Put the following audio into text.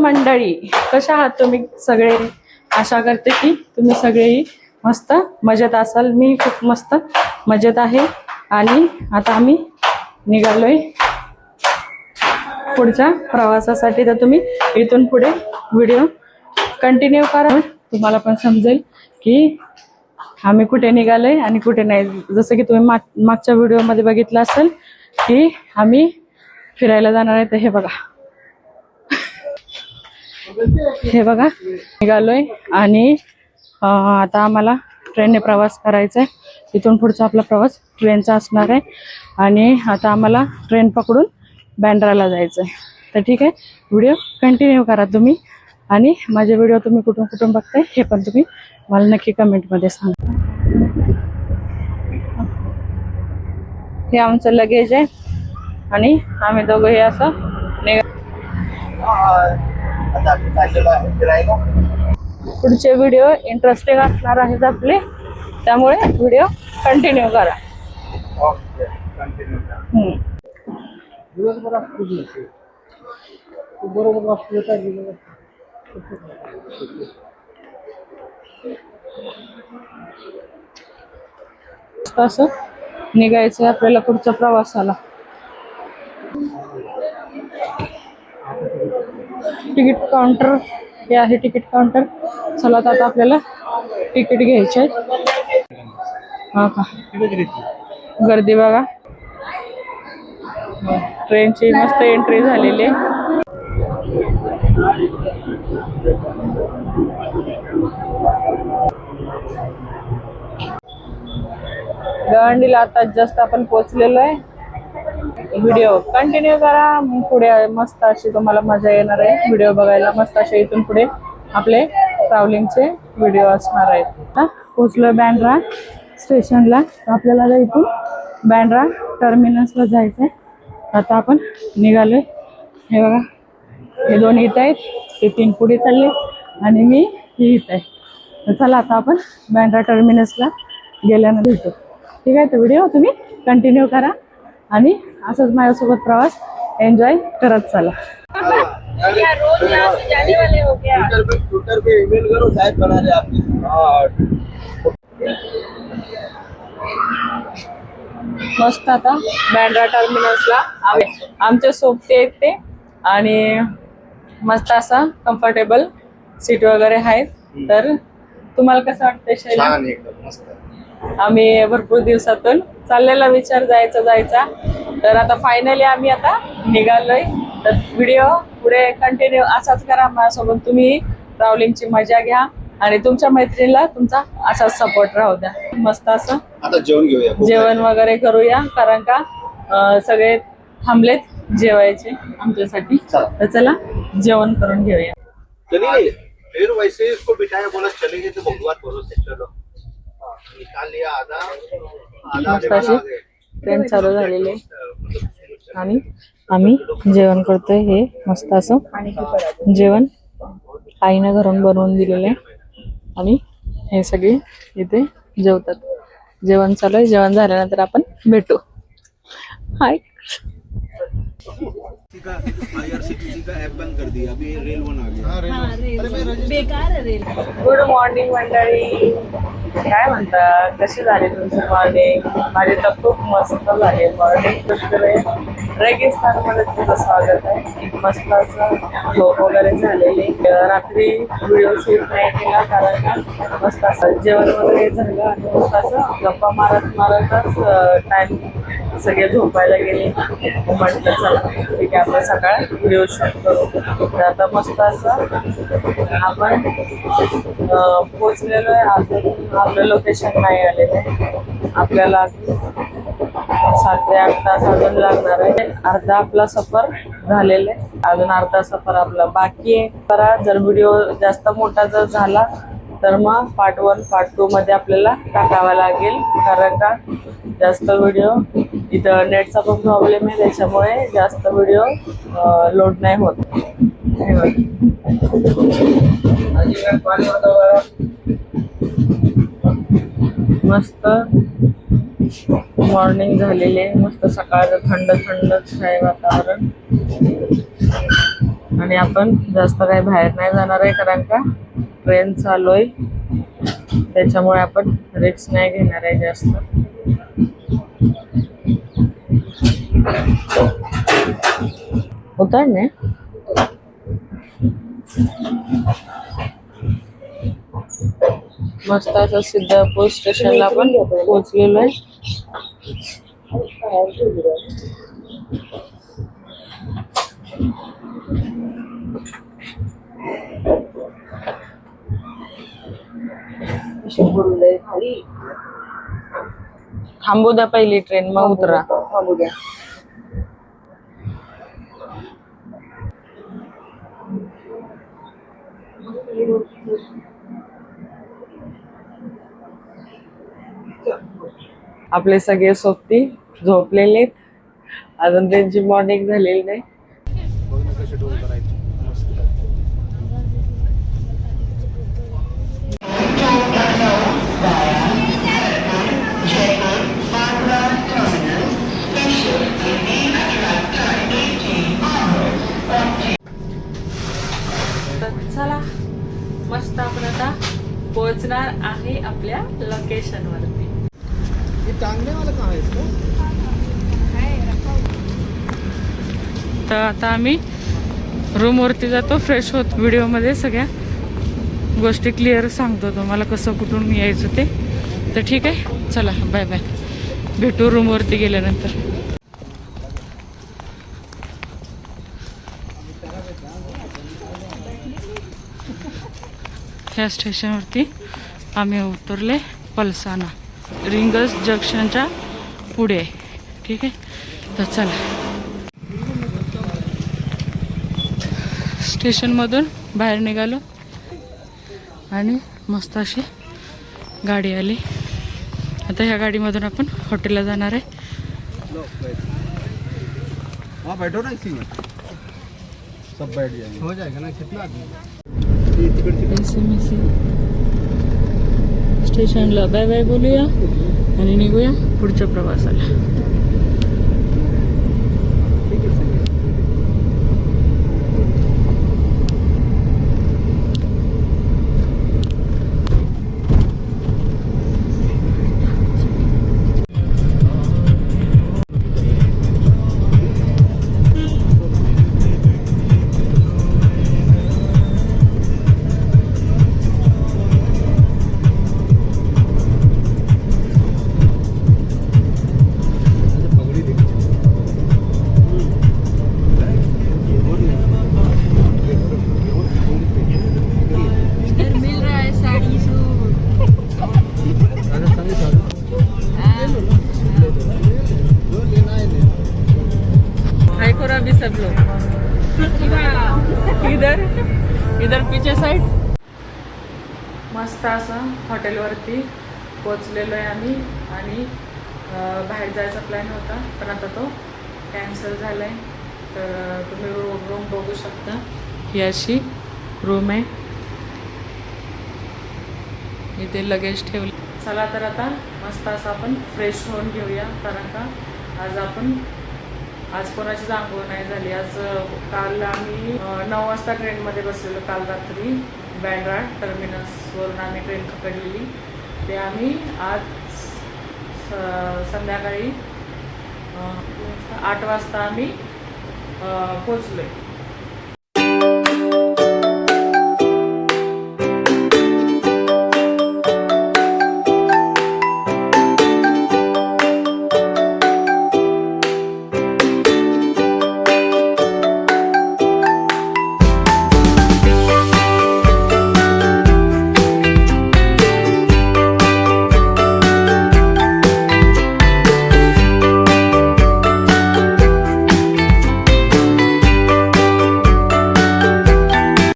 मंडळी, कशा आहात तुम्ही सगळे? आशा करते की तुम्ही सगळेही मस्त मजेत असाल. मी खूप मस्त मजेत आहे. आणि आता आम्ही निघालोय पुढच्या प्रवासासाठी. तर तुम्ही इथून पुढे व्हिडिओ कंटिन्यू करा, तुम्हाला पण समजेल की आम्ही कुठे निघालोय आणि कुठे नाही. जसं की तुम्ही मागच्या व्हिडिओमध्ये बघितलं असेल की आम्ही फिरायला जाणार आहे. तर हे बघा निघालोय आणि आता आम्हाला ट्रेनने प्रवास करायचा आहे. इथून पुढचा आपला प्रवास ट्रेनचा असणार आहे आणि आता आम्हाला ट्रेन पकडून बँड्राला जायचं आहे. तर ठीक आहे, व्हिडिओ कंटिन्यू करा तुम्ही. आणि माझे व्हिडिओ तुम्ही कुठून कुठून बघताय हे पण तुम्ही मला नक्की कमेंटमध्ये सांगा. हे आमचं लगेज आहे आणि आम्ही दोघं हे असं पुढचे व्हिडिओ इंटरेस्टिंग असणार आहेत आपले, त्यामुळे व्हिडिओ कंटिन्यू करा. असं निघायचं आपल्याला पुढच्या प्रवासाला. तिकीट काउंटर हे आहे, तिकीट काउंटर. चला आता आपल्याला तिकीट घ्यायचे आहे. हा का गर्दी बघा. ट्रेनची मस्त एंट्री झालेली आहे. गवंडीला आता जस्ट आपण पोहोचलेलो आहे. व्हिडिओ कंटिन्यू करा, पुढे मस्त अशी तुम्हाला मजा येणार आहे व्हिडिओ बघायला. मस्त असे इथून पुढे आपले ट्रॅव्हलिंगचे व्हिडिओ असणार आहेत. पोहोचलोय बँड्रा स्टेशनला. आपल्याला इथून बँड्रा टर्मिनसला जायचं आहे. आता आपण निघालोय. हे बघा, हे दोन इथं आहेत, ते तीन पुढे चालले आणि मी ही इथं आहे. तर चला आता आपण बँड्रा टर्मिनसला गेल्यानंतर भेटू. ठीक आहे, तर व्हिडिओ तुम्ही कंटिन्यू करा आणि असंच माझ्यासोबत प्रवास एन्जॉय करत चला. मस्त आता बँड्रा टर्मिनसला आमच्या सोबते आहेत ते, आणि मस्त असा कम्फर्टेबल सीट वगैरे आहेत. तर तुम्हाला कसं वाटतंय शैला? आम्ही भरपूर दिवसातून चाललेला विचार जायचा. तर आता फायनली आम्ही आता निघालोय. तर व्हिडिओ पुढे कंटिन्यू असाच करा माझ्यासोबत. तुम्ही ट्रॅव्हलिंगची मजा घ्या आणि तुमच्या मैत्रिणीला तुमचा असाच सपोर्ट राहू द्या. मस्त असं आता जेवण वगैरे करूया, कारण का सगळे थांबलेत जेवायचे आमच्यासाठी. तर चला जेवण करून घेऊया. फिर वैसे इसको बिठाया, बोला चलेंगे तो भगवान भरोसे चलो निकाल लिया आधा ट्रेन चालू झालेली आहे आणि आम्ही जेवण करतोय. हे मस्त असं जेवण आईनं घरून बनवून दिलेलं आहे आणि हे सगळे इथे जेवतात. जेवण चालू आहे. जेवण झाल्यानंतर आपण भेटू. हाय. IRCTC का ऐप बंद कर दिया, अभी रेल वन आ गया. बेकार है रेल. गुड मॉर्निंग मंडळी, काय म्हणता, कशी झाली तुमची मॉर्निंग? माझी तर खूप मस्त झाली मॉर्निंग. रेगिस्तानमध्ये तुमचं स्वागत आहे. मस्त असं झोप वगैरे झालेली. रात्री व्हिडिओ शूट नाही केला कारण का मस्त असं जेवण वगैरे झालं आणि मस्त असं गप्पा मारतच टाइम सगळे झोपायला गेले. म्हटलं चला ठीक आहे, आपण सकाळ व्हिडिओ शूट करू. तर आता मस्त असं आपण पोचलेलो आहे. अजून आपलं लोकेशन नाही आलेलं आहे. आपल्याला 7 ते 8 तास अजून लागणार आहे. अर्धा आपला सफर झालेला आहे, अजून अर्धा सफर आपला बाकी आहे. तर जर व्हिडिओ जास्त मोठा जर झाला तर मग पार्ट 1 पार्ट 2 मध्ये आपल्याला टाकावा लागेल, कारण का जास्त व्हिडिओ इथं नेटचा पण प्रॉब्लेम आहे, त्याच्यामुळे जास्त व्हिडिओ लोड नाही होत. मस्त मॉर्निंग झालेली आहे. मस्त सकाळचं थंड थंडच आहे वातावरण. आणि आपण जास्त काही बाहेर नाही जाणार आहे, कारण का ट्रेन चालू आहे, त्याच्यामुळे आपण रिस्क नाही घेणार आहे जास्त. उतरणे मस्त असं सिद्धापूर स्टेशनला आपण पोहोचलेलो आहे. थांबू द्या पहिली ट्रेन, मग उतरा. आपले सगळे सोबती झोपलेले आहेत. अजून त्यांची मॉर्निंग झालेली नाही. तर चला, मस्त आपण आता पोहोचणार आहे आपल्या लोकेशन वरती. तर आता आम्ही रूम वरती जातो, फ्रेश होत. व्हिडिओ मध्ये सगळ्या गोष्टी क्लिअर सांगतो तुम्हाला, कसं कुठून यायचं ते. तर ठीक आहे, चला बाय बाय, भेटू रूम वरती गेल्यानंतर. ह्या स्टेशनवरती आम्ही उतरले, पलसाना रिंगस जंक्शनच्या पुढे, ठीक आहे. तर चला, स्टेशनमधून बाहेर निघालो आणि मस्त अशी गाडी आली. आता ह्या गाडीमधून आपण हॉटेलला जाणार आहे. बैठो ना, इसी में सब बैठ जाएंगे, हो जाएगा ना. कितना आदमी स्टेशनला बाय बाय बोलूया आणि निघूया पुढच्या प्रवासाला. अभी सब लोग इधर इधर पीछे साइड. मस्त असं हॉटेलवरती पोचलेलो आहे आम्ही. आणि बाहेर जायचा प्लॅन होता, पण आता तो कॅन्सल झाला आहे. तर तुम्ही रूम बघू शकता, ही अशी रूम आहे. इथे लगेज ठेवले. चला तर आता मस्त असं आपण फ्रेश होऊन घेऊया, कारण का आज कोणाचीच आंघोळ नाही झाली. आज काल आम्ही 9 वाजता ट्रेनमध्ये बसलेलो, काल रात्री बँड्रा टर्मिनसवरून आम्ही ट्रेन पकडलेली. ते आम्ही आज संध्याकाळी 8 वाजता आम्ही पोचलो आहे.